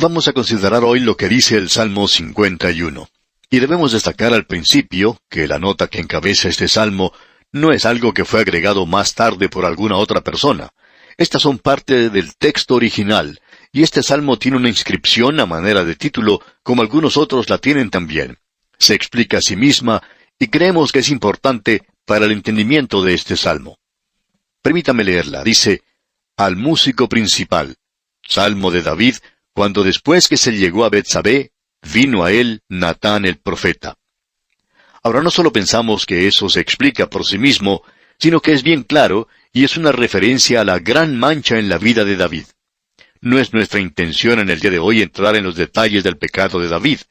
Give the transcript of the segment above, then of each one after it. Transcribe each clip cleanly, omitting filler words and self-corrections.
Vamos a considerar hoy lo que dice el Salmo 51. Y debemos destacar al principio que la nota que encabeza este salmo no es algo que fue agregado más tarde por alguna otra persona. Estas son parte del texto original, y este salmo tiene una inscripción a manera de título, como algunos otros la tienen también. Se explica a sí misma, y creemos que es importante para el entendimiento de este salmo. Permítame leerla. Dice: al músico principal, salmo de David, cuando después que se llegó a Betsabé, vino a él Natán el profeta. Ahora no solo pensamos que eso se explica por sí mismo, sino que es bien claro, y es una referencia a la gran mancha en la vida de David. No es nuestra intención en el día de hoy entrar en los detalles del pecado de David.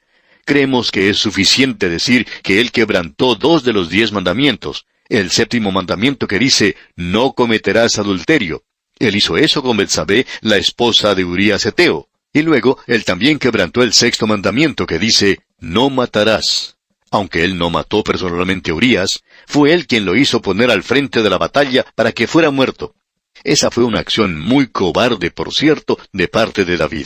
Creemos que es suficiente decir que él quebrantó 2 de los 10 mandamientos. El 7º mandamiento que dice: no cometerás adulterio. Él hizo eso con Betsabé, la esposa de Urías Heteo. Y luego, él también quebrantó el 6º mandamiento que dice: no matarás. Aunque él no mató personalmente a Urías, fue él quien lo hizo poner al frente de la batalla para que fuera muerto. Esa fue una acción muy cobarde, por cierto, de parte de David.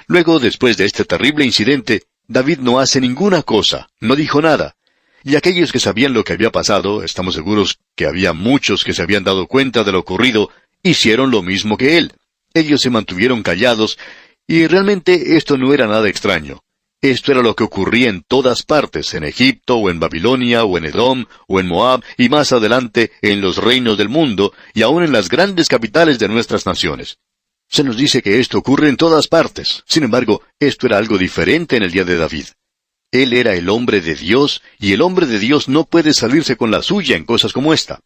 Luego, después de este terrible incidente, David no hace ninguna cosa, no dijo nada. Y aquellos que sabían lo que había pasado, estamos seguros que había muchos que se habían dado cuenta de lo ocurrido, hicieron lo mismo que él. Ellos se mantuvieron callados, y realmente esto no era nada extraño. Esto era lo que ocurría en todas partes, en Egipto, o en Babilonia, o en Edom, o en Moab, y más adelante en los reinos del mundo, y aún en las grandes capitales de nuestras naciones. Se nos dice que esto ocurre en todas partes. Sin embargo, esto era algo diferente en el día de David. Él era el hombre de Dios, y el hombre de Dios no puede salirse con la suya en cosas como esta.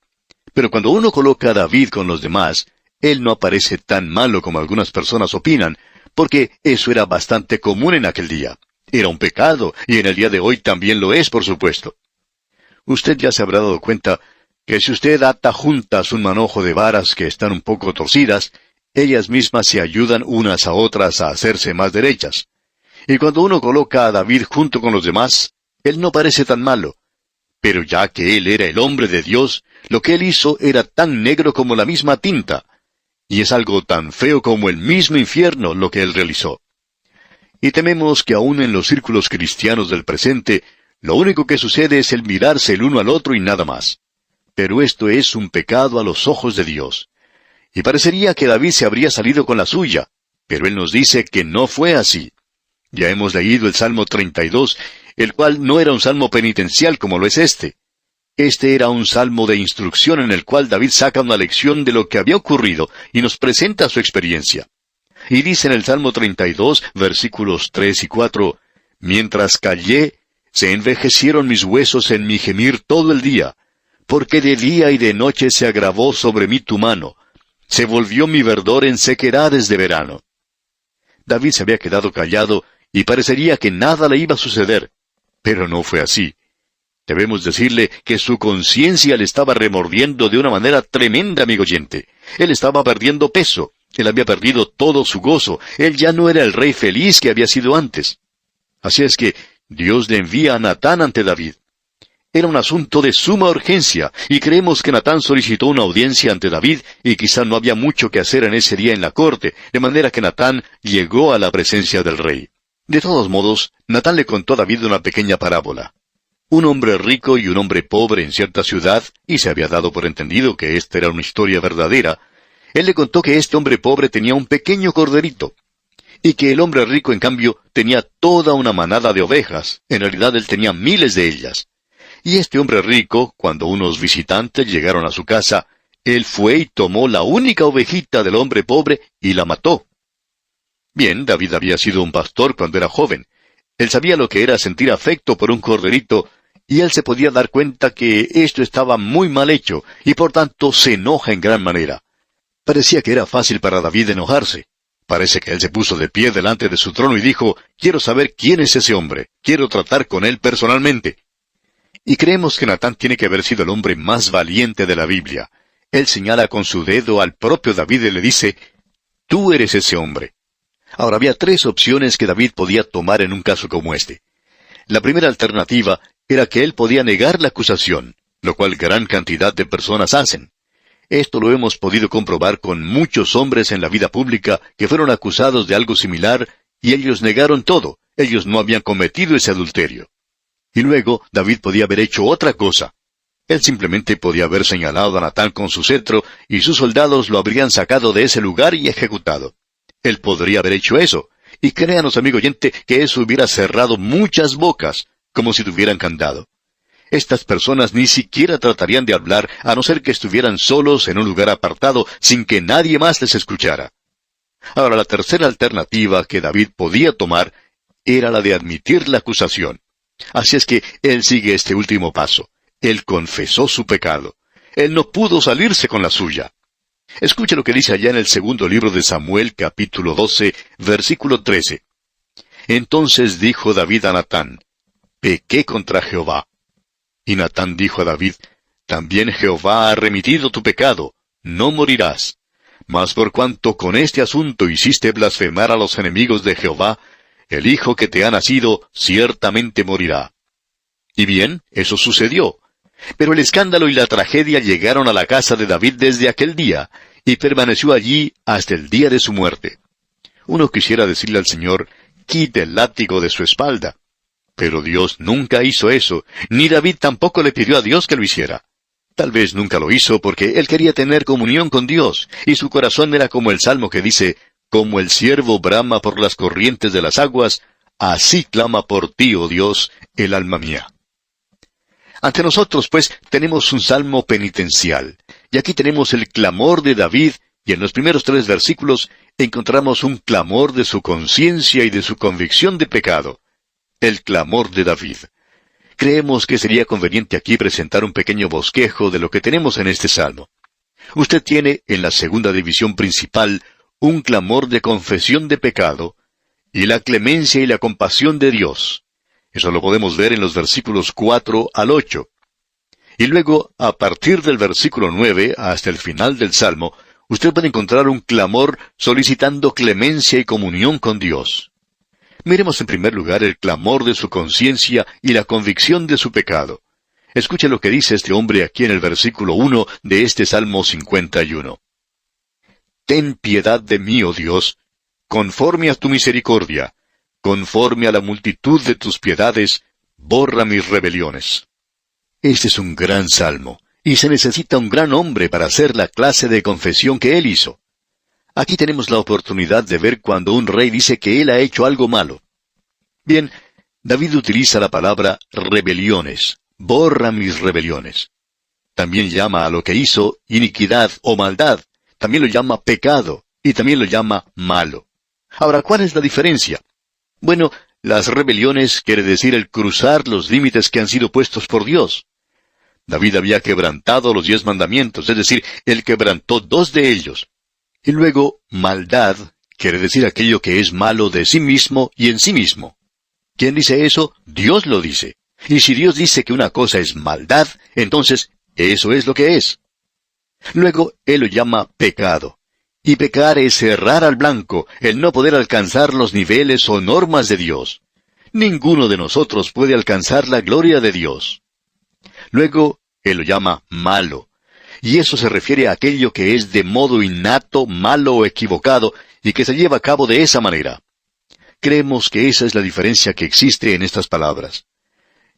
Pero cuando uno coloca a David con los demás, él no aparece tan malo como algunas personas opinan, porque eso era bastante común en aquel día. Era un pecado, y en el día de hoy también lo es, por supuesto. Usted ya se habrá dado cuenta que si usted ata juntas un manojo de varas que están un poco torcidas, ellas mismas se ayudan unas a otras a hacerse más derechas. Y cuando uno coloca a David junto con los demás, él no parece tan malo. Pero ya que él era el hombre de Dios, lo que él hizo era tan negro como la misma tinta. Y es algo tan feo como el mismo infierno lo que él realizó. Y tememos que aún en los círculos cristianos del presente, lo único que sucede es el mirarse el uno al otro y nada más. Pero esto es un pecado a los ojos de Dios. Y parecería que David se habría salido con la suya, pero él nos dice que no fue así. Ya hemos leído el Salmo 32, el cual no era un salmo penitencial como lo es este. Este era un salmo de instrucción en el cual David saca una lección de lo que había ocurrido y nos presenta su experiencia. Y dice en el Salmo 32, versículos 3 y 4, mientras callé, se envejecieron mis huesos en mi gemir todo el día, porque de día y de noche se agravó sobre mí tu mano. Se volvió mi verdor en sequedades de verano. David se había quedado callado y parecería que nada le iba a suceder, pero no fue así. Debemos decirle que su conciencia le estaba remordiendo de una manera tremenda, amigo oyente. Él estaba perdiendo peso. Él había perdido todo su gozo. Él ya no era el rey feliz que había sido antes. Así es que Dios le envía a Natán ante David. Era un asunto de suma urgencia, y creemos que Natán solicitó una audiencia ante David, y quizá no había mucho que hacer en ese día en la corte, de manera que Natán llegó a la presencia del rey. De todos modos, Natán le contó a David una pequeña parábola. Un hombre rico y un hombre pobre en cierta ciudad, y se había dado por entendido que esta era una historia verdadera. Él le contó que este hombre pobre tenía un pequeño corderito, y que el hombre rico, en cambio, tenía toda una manada de ovejas. En realidad él tenía miles de ellas. Y este hombre rico, cuando unos visitantes llegaron a su casa, él fue y tomó la única ovejita del hombre pobre y la mató. Bien, David había sido un pastor cuando era joven. Él sabía lo que era sentir afecto por un corderito, y él se podía dar cuenta que esto estaba muy mal hecho, y por tanto se enoja en gran manera. Parecía que era fácil para David enojarse. Parece que él se puso de pie delante de su trono y dijo: quiero saber quién es ese hombre, quiero tratar con él personalmente. Y creemos que Natán tiene que haber sido el hombre más valiente de la Biblia. Él señala con su dedo al propio David y le dice: tú eres ese hombre. Ahora había 3 opciones que David podía tomar en un caso como este. La primera alternativa era que él podía negar la acusación, lo cual gran cantidad de personas hacen. Esto lo hemos podido comprobar con muchos hombres en la vida pública que fueron acusados de algo similar y ellos negaron todo. Ellos no habían cometido ese adulterio. Y luego David podía haber hecho otra cosa. Él simplemente podía haber señalado a Natán con su cetro, y sus soldados lo habrían sacado de ese lugar y ejecutado. Él podría haber hecho eso. Y créanos, amigo oyente, que eso hubiera cerrado muchas bocas, como si tuvieran candado. Estas personas ni siquiera tratarían de hablar, a no ser que estuvieran solos en un lugar apartado, sin que nadie más les escuchara. Ahora, la tercera alternativa que David podía tomar era la de admitir la acusación. Así es que él sigue este último paso. Él confesó su pecado. Él no pudo salirse con la suya. Escuche lo que dice allá en el segundo libro de Samuel, capítulo 12, versículo 13. Entonces dijo David a Natán: pequé contra Jehová. Y Natán dijo a David: también Jehová ha remitido tu pecado, no morirás. Mas por cuanto con este asunto hiciste blasfemar a los enemigos de Jehová, el hijo que te ha nacido ciertamente morirá. Y bien, eso sucedió. Pero el escándalo y la tragedia llegaron a la casa de David desde aquel día, y permaneció allí hasta el día de su muerte. Uno quisiera decirle al Señor: quite el látigo de su espalda. Pero Dios nunca hizo eso, ni David tampoco le pidió a Dios que lo hiciera. Tal vez nunca lo hizo porque él quería tener comunión con Dios, y su corazón era como el salmo que dice: como el ciervo brama por las corrientes de las aguas, así clama por ti, oh Dios, el alma mía. Ante nosotros, pues, tenemos un salmo penitencial, y aquí tenemos el clamor de David, y en los primeros 3 versículos encontramos un clamor de su conciencia y de su convicción de pecado. El clamor de David. Creemos que sería conveniente aquí presentar un pequeño bosquejo de lo que tenemos en este salmo. Usted tiene, en la segunda división principal, un clamor de confesión de pecado, y la clemencia y la compasión de Dios. Eso lo podemos ver en los versículos 4 al 8. Y luego, a partir del versículo 9 hasta el final del Salmo, usted puede encontrar un clamor solicitando clemencia y comunión con Dios. Miremos en primer lugar el clamor de su conciencia y la convicción de su pecado. Escuche lo que dice este hombre aquí en el versículo 1 de este Salmo 51. Ten piedad de mí, oh Dios, conforme a tu misericordia, conforme a la multitud de tus piedades, borra mis rebeliones. Este es un gran salmo, y se necesita un gran hombre para hacer la clase de confesión que él hizo. Aquí tenemos la oportunidad de ver cuando un rey dice que él ha hecho algo malo. Bien, David utiliza la palabra rebeliones, borra mis rebeliones. También llama a lo que hizo iniquidad o maldad, también lo llama pecado, y también lo llama malo. Ahora, ¿cuál es la diferencia? Bueno, las rebeliones quiere decir el cruzar los límites que han sido puestos por Dios. David había quebrantado los 10 mandamientos, es decir, él quebrantó 2 de ellos. Y luego, maldad quiere decir aquello que es malo de sí mismo y en sí mismo. ¿Quién dice eso? Dios lo dice. Y si Dios dice que una cosa es maldad, entonces eso es lo que es. Luego, él lo llama pecado. Y pecar es errar al blanco, el no poder alcanzar los niveles o normas de Dios. Ninguno de nosotros puede alcanzar la gloria de Dios. Luego, él lo llama malo. Y eso se refiere a aquello que es de modo innato, malo o equivocado, y que se lleva a cabo de esa manera. Creemos que esa es la diferencia que existe en estas palabras.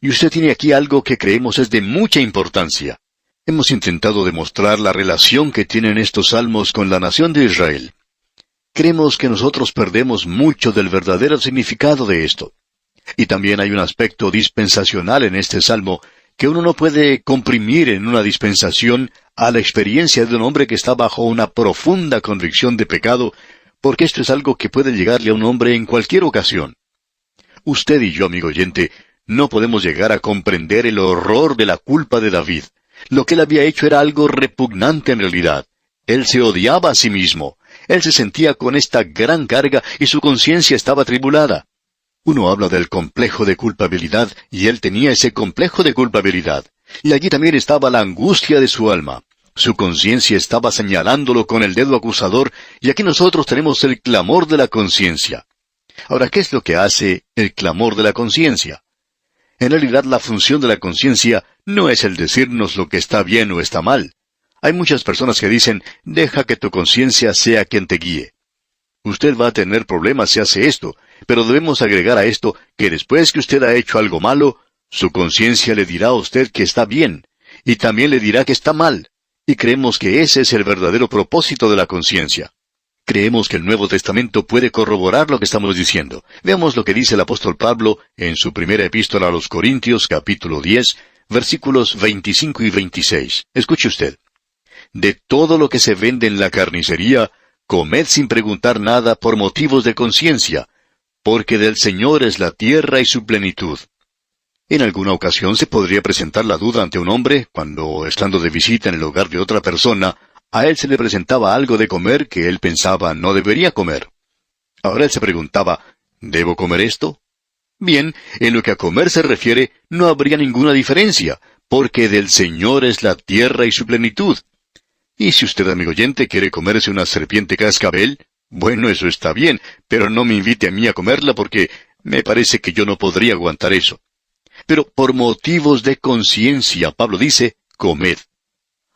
Y usted tiene aquí algo que creemos es de mucha importancia. Hemos intentado demostrar la relación que tienen estos salmos con la nación de Israel. Creemos que nosotros perdemos mucho del verdadero significado de esto. Y también hay un aspecto dispensacional en este salmo que uno no puede comprimir en una dispensación a la experiencia de un hombre que está bajo una profunda convicción de pecado, porque esto es algo que puede llegarle a un hombre en cualquier ocasión. Usted y yo, amigo oyente, no podemos llegar a comprender el horror de la culpa de David. Lo que él había hecho era algo repugnante en realidad. Él se odiaba a sí mismo. Él se sentía con esta gran carga y su conciencia estaba atribulada. Uno habla del complejo de culpabilidad, y él tenía ese complejo de culpabilidad. Y allí también estaba la angustia de su alma. Su conciencia estaba señalándolo con el dedo acusador, y aquí nosotros tenemos el clamor de la conciencia. Ahora, ¿qué es lo que hace el clamor de la conciencia? En realidad, la función de la conciencia no es el decirnos lo que está bien o está mal. Hay muchas personas que dicen: deja que tu conciencia sea quien te guíe. Usted va a tener problemas si hace esto, Pero debemos agregar a esto que después que usted ha hecho algo malo, su conciencia le dirá a usted que está bien, y también le dirá que está mal. Y creemos que ese es el verdadero propósito de la conciencia. Creemos que el Nuevo Testamento puede corroborar lo que estamos diciendo. Veamos lo que dice el apóstol Pablo en su primera epístola a los Corintios, capítulo 10, versículos 25 y 26. Escuche usted. De todo lo que se vende en la carnicería, comed sin preguntar nada por motivos de conciencia, porque del Señor es la tierra y su plenitud. En alguna ocasión se podría presentar la duda ante un hombre cuando, estando de visita en el hogar de otra persona, a él se le presentaba algo de comer que él pensaba no debería comer. Ahora él se preguntaba, ¿debo comer esto? Bien, en lo que a comer se refiere, no habría ninguna diferencia, porque del Señor es la tierra y su plenitud. Y si usted, amigo oyente, quiere comerse una serpiente cascabel, bueno, eso está bien, pero no me invite a mí a comerla porque me parece que yo no podría aguantar eso. Pero por motivos de conciencia, Pablo dice, comed.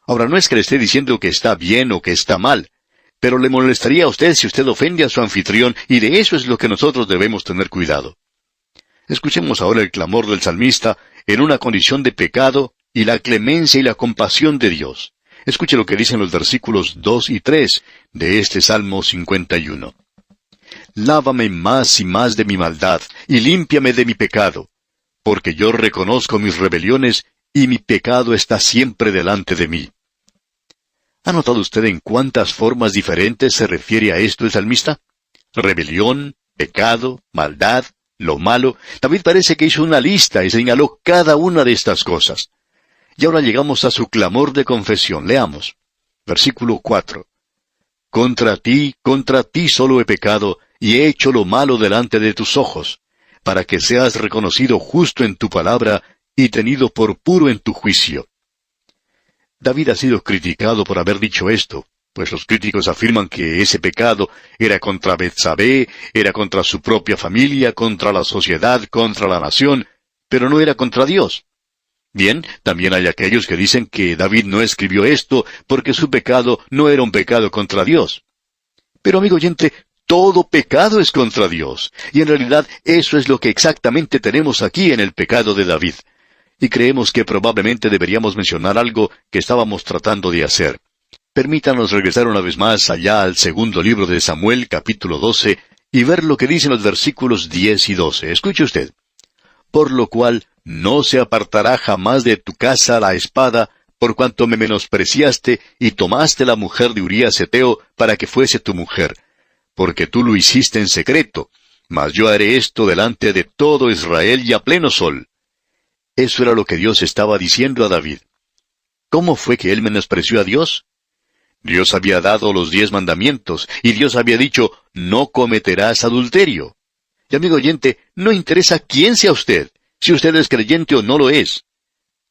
Ahora, no es que le esté diciendo que está bien o que está mal, pero le molestaría a usted si usted ofende a su anfitrión, y de eso es lo que nosotros debemos tener cuidado. Escuchemos ahora el clamor del salmista en una condición de pecado y la clemencia y la compasión de Dios. Escuche lo que dicen los versículos 2 y 3 de este Salmo 51. Lávame más y más de mi maldad, y límpiame de mi pecado, porque yo reconozco mis rebeliones, y mi pecado está siempre delante de mí. ¿Ha notado usted en cuántas formas diferentes se refiere a esto el salmista? Rebelión, pecado, maldad, lo malo. David parece que hizo una lista y señaló cada una de estas cosas. Y ahora llegamos a su clamor de confesión. Leamos. Versículo 4. Contra ti solo he pecado, y he hecho lo malo delante de tus ojos, para que seas reconocido justo en tu palabra, y tenido por puro en tu juicio. David ha sido criticado por haber dicho esto, pues los críticos afirman que ese pecado era contra Betsabé, era contra su propia familia, contra la sociedad, contra la nación, pero no era contra Dios. Bien, también hay aquellos que dicen que David no escribió esto porque su pecado no era un pecado contra Dios. Pero, amigo oyente, todo pecado es contra Dios, y en realidad eso es lo que exactamente tenemos aquí en el pecado de David. Y creemos que probablemente deberíamos mencionar algo que estábamos tratando de hacer. Permítanos regresar una vez más allá al segundo libro de Samuel, capítulo 12, y ver lo que dicen los versículos 10 y 12. Escuche usted. Por lo cual no se apartará jamás de tu casa la espada, por cuanto me menospreciaste y tomaste la mujer de Urías Heteo para que fuese tu mujer, porque tú lo hiciste en secreto, mas yo haré esto delante de todo Israel y a pleno sol. Eso era lo que Dios estaba diciendo a David. ¿Cómo fue que él menospreció a Dios? Dios había dado los 10 mandamientos, y Dios había dicho, no cometerás adulterio. Y amigo oyente, no interesa quién sea usted, si usted es creyente o no lo es.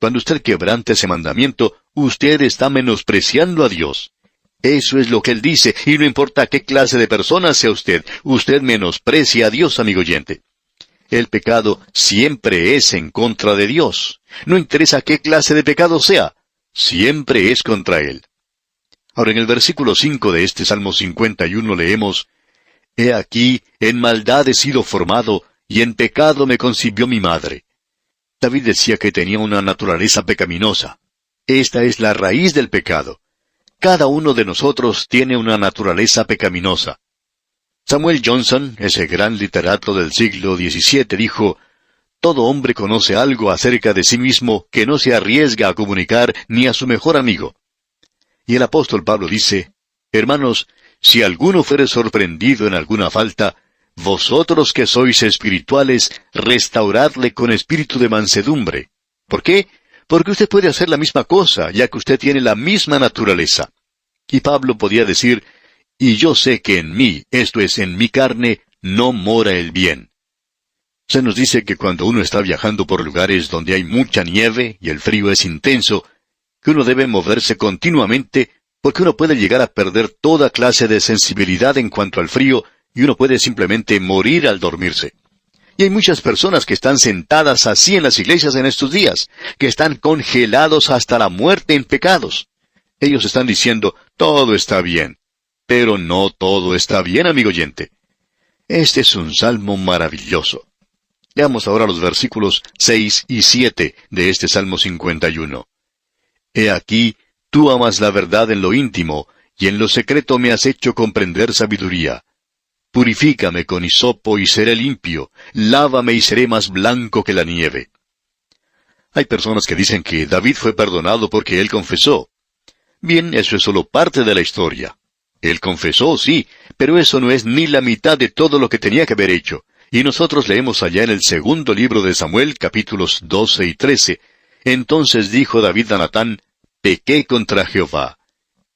Cuando usted quebrante ese mandamiento, usted está menospreciando a Dios. Eso es lo que Él dice, y no importa qué clase de persona sea usted menosprecia a Dios, amigo oyente. El pecado siempre es en contra de Dios. No interesa qué clase de pecado sea, siempre es contra Él. Ahora en el versículo 5 de este Salmo 51 leemos, He aquí, en maldad he sido formado, y en pecado me concibió mi madre. David decía que tenía una naturaleza pecaminosa. Esta es la raíz del pecado. Cada uno de nosotros tiene una naturaleza pecaminosa. Samuel Johnson, ese gran literato del siglo XVII, dijo, «Todo hombre conoce algo acerca de sí mismo que no se arriesga a comunicar ni a su mejor amigo». Y el apóstol Pablo dice, «Hermanos, si alguno fuere sorprendido en alguna falta, vosotros que sois espirituales, restauradle con espíritu de mansedumbre». ¿Por qué? Porque usted puede hacer la misma cosa, ya que usted tiene la misma naturaleza. Y Pablo podía decir, «Y yo sé que en mí, esto es, en mi carne, no mora el bien». Se nos dice que cuando uno está viajando por lugares donde hay mucha nieve y el frío es intenso, que uno debe moverse continuamente porque uno puede llegar a perder toda clase de sensibilidad en cuanto al frío y uno puede simplemente morir al dormirse. Y hay muchas personas que están sentadas así en las iglesias en estos días, que están congelados hasta la muerte en pecados. Ellos están diciendo, todo está bien. Pero no todo está bien, amigo oyente. Este es un salmo maravilloso. Leamos ahora los versículos 6 y 7 de este Salmo 51. He aquí, tú amas la verdad en lo íntimo, y en lo secreto me has hecho comprender sabiduría. Purifícame con hisopo y seré limpio, lávame y seré más blanco que la nieve. Hay personas que dicen que David fue perdonado porque él confesó. Bien, eso es solo parte de la historia. Él confesó, sí, pero eso no es ni la mitad de todo lo que tenía que haber hecho. Y nosotros leemos allá en el segundo libro de Samuel, capítulos 12 y 13, entonces dijo David a Natán, pequé contra Jehová.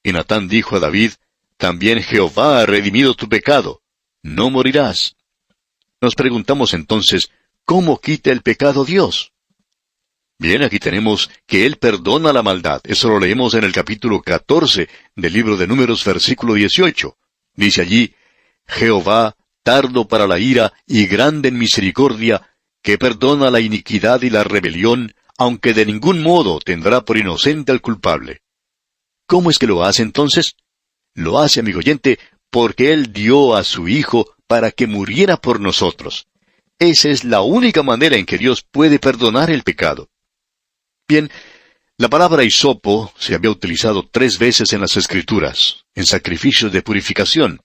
Y Natán dijo a David, también Jehová ha redimido tu pecado, no morirás. Nos preguntamos entonces, ¿cómo quita el pecado Dios? Bien, aquí tenemos que Él perdona la maldad. Eso lo leemos en el capítulo 14 del libro de Números, versículo 18. Dice allí, Jehová, tardo para la ira y grande en misericordia, que perdona la iniquidad y la rebelión, aunque de ningún modo tendrá por inocente al culpable. ¿Cómo es que lo hace entonces? Lo hace, amigo oyente, porque Él dio a su Hijo para que muriera por nosotros. Esa es la única manera en que Dios puede perdonar el pecado. Bien, la palabra hisopo se había utilizado 3 veces en las Escrituras, en sacrificios de purificación.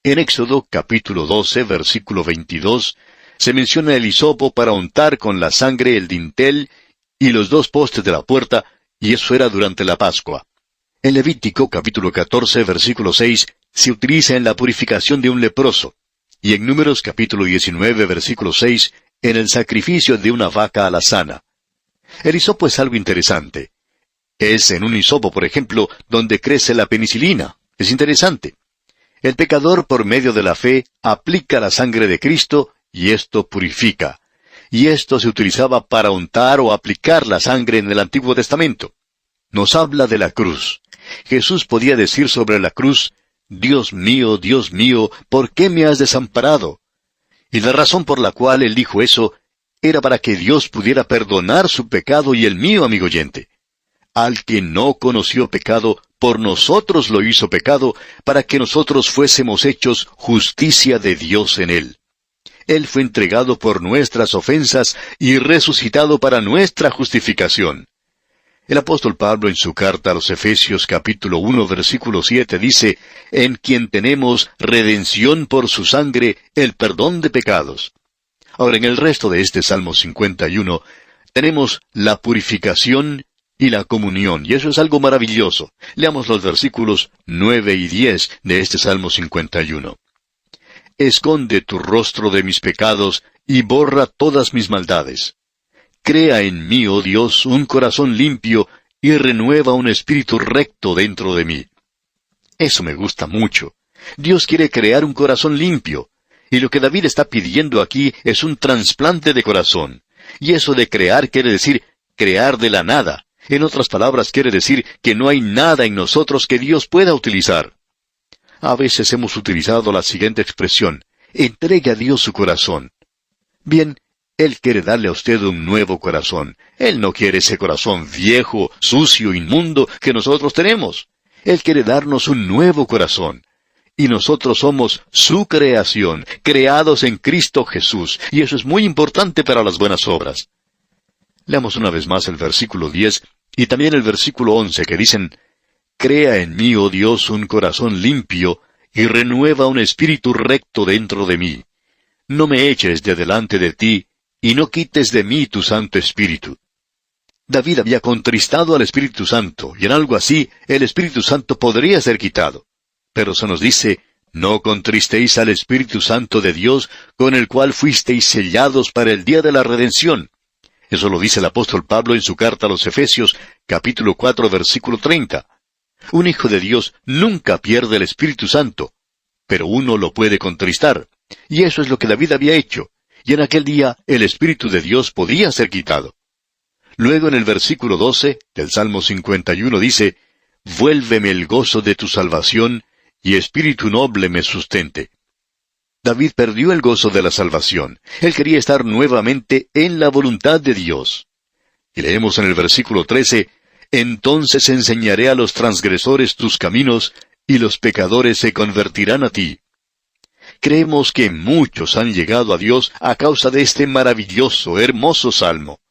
En Éxodo capítulo 12, versículo 22, se menciona el hisopo para untar con la sangre el dintel y los 2 postes de la puerta, y eso era durante la Pascua. En Levítico capítulo 14, versículo 6, se utiliza en la purificación de un leproso, y en Números capítulo 19, versículo 6, en el sacrificio de una vaca alazana. El hisopo es algo interesante. Es en un hisopo, por ejemplo, donde crece la penicilina. Es interesante. El pecador, por medio de la fe, aplica la sangre de Cristo, y esto purifica. Y esto se utilizaba para untar o aplicar la sangre en el Antiguo Testamento. Nos habla de la cruz. Jesús podía decir sobre la cruz, Dios mío, ¿por qué me has desamparado? Y la razón por la cual Él dijo eso era para que Dios pudiera perdonar su pecado y el mío, amigo oyente. Al que no conoció pecado, por nosotros lo hizo pecado, para que nosotros fuésemos hechos justicia de Dios en Él. Él fue entregado por nuestras ofensas y resucitado para nuestra justificación. El apóstol Pablo en su carta a los Efesios capítulo 1 versículo 7 dice, en quien tenemos redención por su sangre, el perdón de pecados. Ahora, en el resto de este Salmo 51, tenemos la purificación y la comunión, y eso es algo maravilloso. Leamos los versículos 9 y 10 de este Salmo 51. Esconde tu rostro de mis pecados y borra todas mis maldades. Crea en mí, oh Dios, un corazón limpio y renueva un espíritu recto dentro de mí. Eso me gusta mucho. Dios quiere crear un corazón limpio. Y lo que David está pidiendo aquí es un trasplante de corazón. Y eso de crear quiere decir crear de la nada. En otras palabras, quiere decir que no hay nada en nosotros que Dios pueda utilizar. A veces hemos utilizado la siguiente expresión, entregue a Dios su corazón. Bien, Él quiere darle a usted un nuevo corazón. Él no quiere ese corazón viejo, sucio, inmundo que nosotros tenemos. Él quiere darnos un nuevo corazón. Y nosotros somos su creación, creados en Cristo Jesús, y eso es muy importante para las buenas obras. Leamos una vez más el versículo 10 y también el versículo 11 que dicen, Crea en mí, oh Dios, un corazón limpio, y renueva un espíritu recto dentro de mí. No me eches de delante de ti, y no quites de mí tu Santo Espíritu. David había contristado al Espíritu Santo, y en algo así el Espíritu Santo podría ser quitado. Pero se nos dice, no contristéis al Espíritu Santo de Dios, con el cual fuisteis sellados para el día de la redención. Eso lo dice el apóstol Pablo en su carta a los Efesios, capítulo 4, versículo 30. Un hijo de Dios nunca pierde el Espíritu Santo, pero uno lo puede contristar. Y eso es lo que David había hecho. Y en aquel día el Espíritu de Dios podía ser quitado. Luego en el versículo 12 del Salmo 51 dice, Vuélveme el gozo de tu salvación, y espíritu noble me sustente. David perdió el gozo de la salvación. Él quería estar nuevamente en la voluntad de Dios. Y leemos en el versículo 13, Entonces enseñaré a los transgresores tus caminos, y los pecadores se convertirán a ti. Creemos que muchos han llegado a Dios a causa de este maravilloso, hermoso salmo.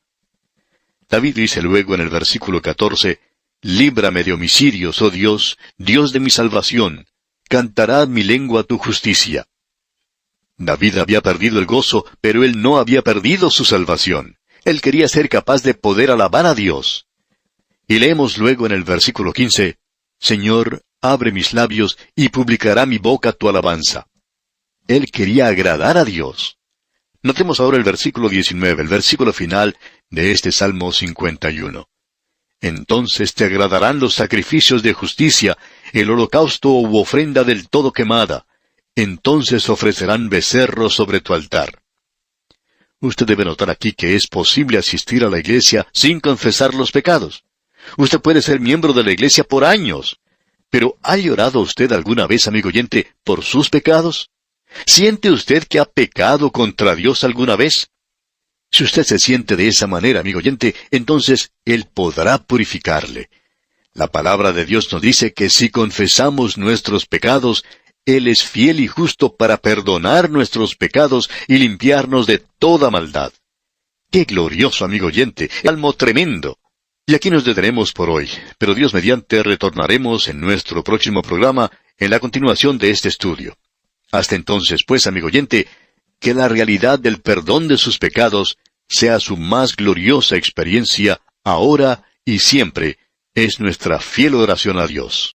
David dice luego en el versículo 14, «Líbrame de homicidios, oh Dios, Dios de mi salvación. Cantará mi lengua tu justicia». David había perdido el gozo, pero él no había perdido su salvación. Él quería ser capaz de poder alabar a Dios. Y leemos luego en el versículo 15, «Señor, abre mis labios y publicará mi boca tu alabanza». Él quería agradar a Dios. Notemos ahora el versículo 19, el versículo final de este Salmo 51. «Entonces te agradarán los sacrificios de justicia, el holocausto u ofrenda del todo quemada. Entonces ofrecerán becerros sobre tu altar». Usted debe notar aquí que es posible asistir a la iglesia sin confesar los pecados. Usted puede ser miembro de la iglesia por años. Pero ¿ha llorado usted alguna vez, amigo oyente, por sus pecados? ¿Siente usted que ha pecado contra Dios alguna vez? Si usted se siente de esa manera, amigo oyente, entonces Él podrá purificarle. La palabra de Dios nos dice que si confesamos nuestros pecados, Él es fiel y justo para perdonar nuestros pecados y limpiarnos de toda maldad. ¡Qué glorioso, amigo oyente! ¡Salmo tremendo! Y aquí nos detenemos por hoy, pero Dios mediante retornaremos en nuestro próximo programa en la continuación de este estudio. Hasta entonces, pues, amigo oyente, que la realidad del perdón de sus pecados sea su más gloriosa experiencia ahora y siempre, es nuestra fiel oración a Dios.